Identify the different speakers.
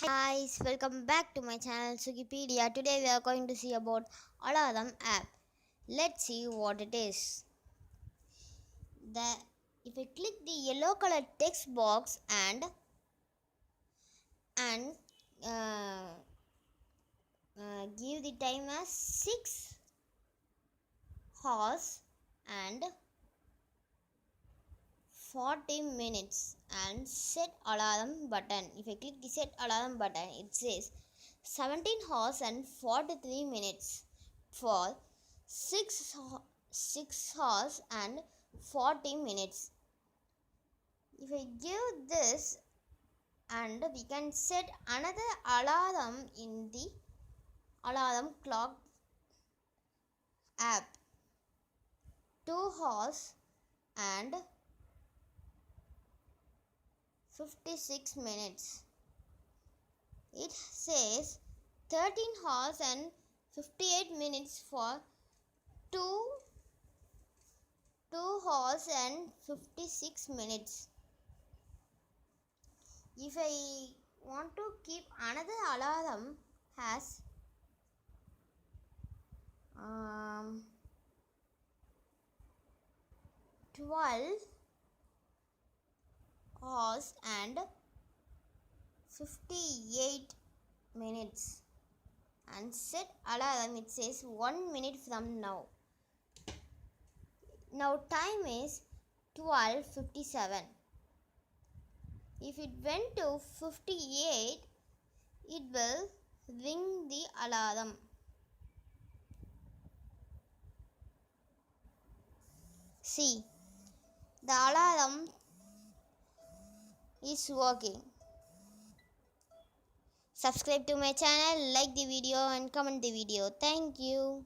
Speaker 1: Guys, welcome back to my channel Sugipedia. Today we are going to see about Alarm app. Let's see what it is. The If I click the yellow color text box and uh, give the time as 6 hours and 40 minutes and set alarm button. If I click the set alarm button, it says 17 hours and 43 minutes for 6 hours and 40 minutes. If I give this, and we can set another alarm in the alarm clock app, 2 hours and 56 minutes. It says 13 hours and 58 minutes for 2 hours and 56 minutes. If I want to keep another alarm has 12 hours and 58 minutes and set alarm, it says 1 minute from now. Now time is 12:57. If it went to 58, it will ring the alarm. See, the alarm is working. Subscribe to my channel, like the video and comment the video. Thank you.